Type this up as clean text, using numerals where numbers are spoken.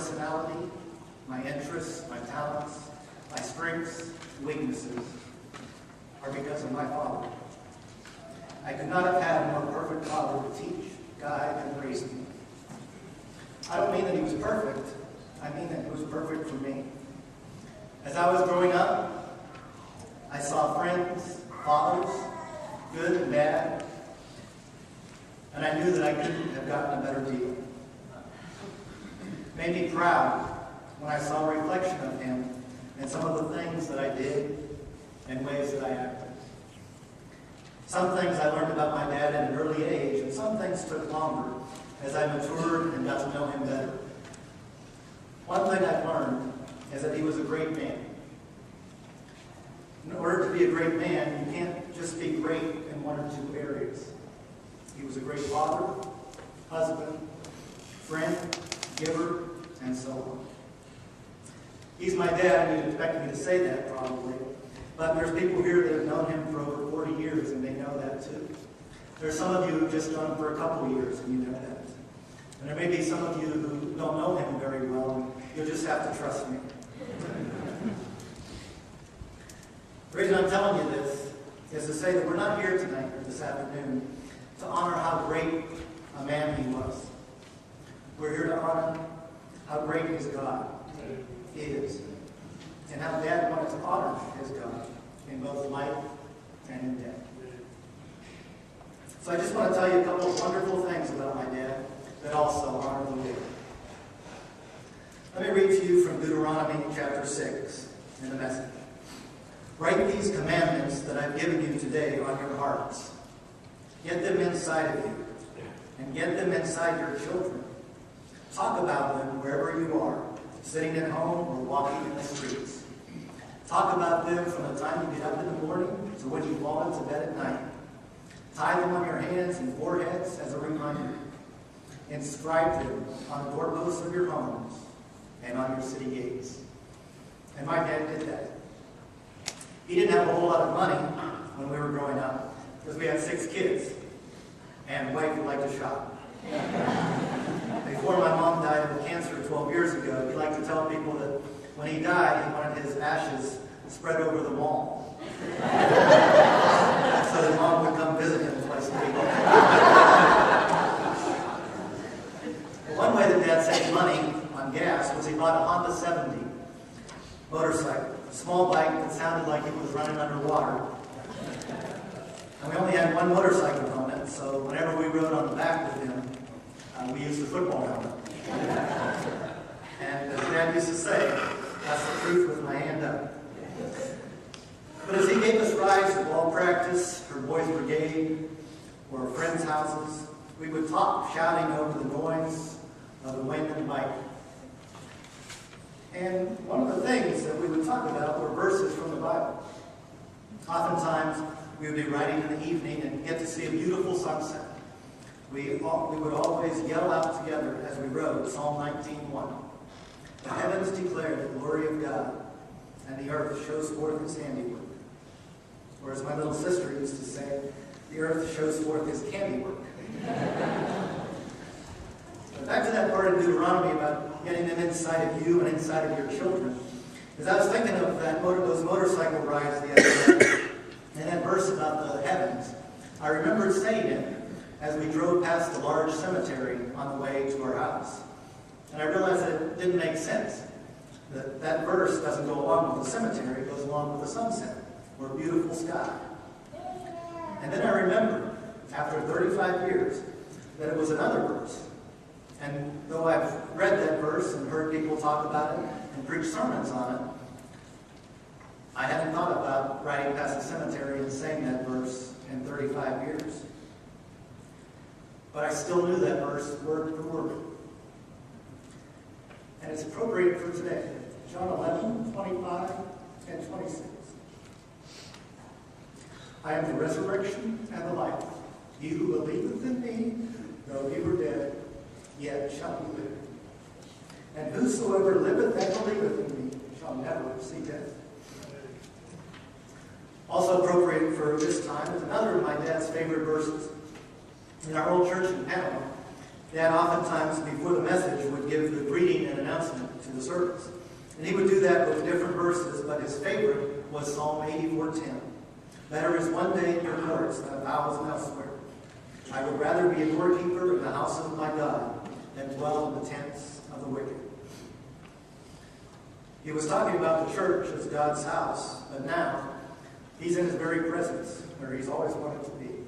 personality, my interests, my talents, my strengths, weaknesses, are because of my father. I could not have had a more perfect father to teach, guide, and raise me. I don't mean that he was perfect. I mean that he was perfect for me. As I was growing up, I saw friends, fathers, good and bad, and I knew that I couldn't have gotten a better deal. It made me proud when I saw a reflection of him and some of the things that I did and ways that I acted. Some things I learned about my dad at an early age, and some things took longer as I matured and got to know him better. One thing I've learned is that he was a great man. In order to be a great man, you can't just be great in one or two areas. He was a great father, husband, friend, giver, and so on. He's my dad, and you'd expect me to say that probably. But there's people here that have known him for over 40 years, and they know that too. There's some of you who've just known him for a couple of years, and you know that. And there may be some of you who don't know him very well, and you'll just have to trust me. The reason I'm telling you this is to say that we're not here tonight or this afternoon to honor how great a man he was. We're here to honor how great his God is, and how Dad wanted to honor his God in both life and in death. So I just want to tell you a couple of wonderful things about my dad that also honor the Lord. Let me read to you from Deuteronomy chapter 6 in the Message. Write these commandments that I've given you today on your hearts. Get them inside of you, and get them inside your children. Talk about them wherever you are, sitting at home or walking in the streets. Talk about them from the time you get up in the morning to when you fall into bed at night. Tie them on your hands and foreheads as a reminder. Inscribe them on the doorposts of your homes and on your city gates. And my dad did that. He didn't have a whole lot of money when we were growing up, because we had 6 kids, and wife who liked to shop. Before my mom died of cancer 12 years ago, he liked to tell people that when he died, he wanted his ashes spread over the wall, so that mom would come visit him twice a week. One way that Dad saved money on gas was he bought a Honda 70 motorcycle, a small bike that sounded like it was running underwater. And we only had one motorcycle helmet, so whenever we rode on the back with him, we used the football helmet. And as Dad used to say, that's the truth with my hand up. But as he gave us rides to ball practice, or boys' brigade, or friends' houses, we would talk, shouting over the noise of the wind and the bike. And one of the things that we would talk about were verses from the Bible. Oftentimes, we would be riding in the evening and get to see a beautiful sunset. We would always yell out together as we rode Psalm 19:1. The heavens declare the glory of God, and the earth shows forth his handiwork. Or as my little sister used to say, the earth shows forth his handiwork. But back to that part in Deuteronomy about getting them inside of you and inside of your children. As I was thinking of those motorcycle rides the other day, and that verse about the heavens, I remembered saying it as we drove past the large cemetery on the way to our house. And I realized that it didn't make sense. That verse doesn't go along with the cemetery, it goes along with the sunset, or a beautiful sky. And then I remembered, after 35 years, that it was another verse. And though I've read that verse and heard people talk about it and preach sermons on it, I hadn't thought about riding past the cemetery and saying that verse in 35 years. But I still knew that verse word for word. And it's appropriate for today. John 11:25 and 26. I am the resurrection and the life. He who believeth in me, though he were dead, yet shall he live. And whosoever liveth and believeth in me shall never see death. Also appropriate for this time is another of my dad's favorite verses. In our old church in Panama, Dad oftentimes, before the message, would give the greeting and announcement to the service. And he would do that with different verses, but his favorite was Psalm 84:10. Better is one day in your courts than 1,000 elsewhere. I would rather be a doorkeeper in the house of my God than dwell in the tents of the wicked. He was talking about the church as God's house, but now he's in his very presence, where he's always wanted to be.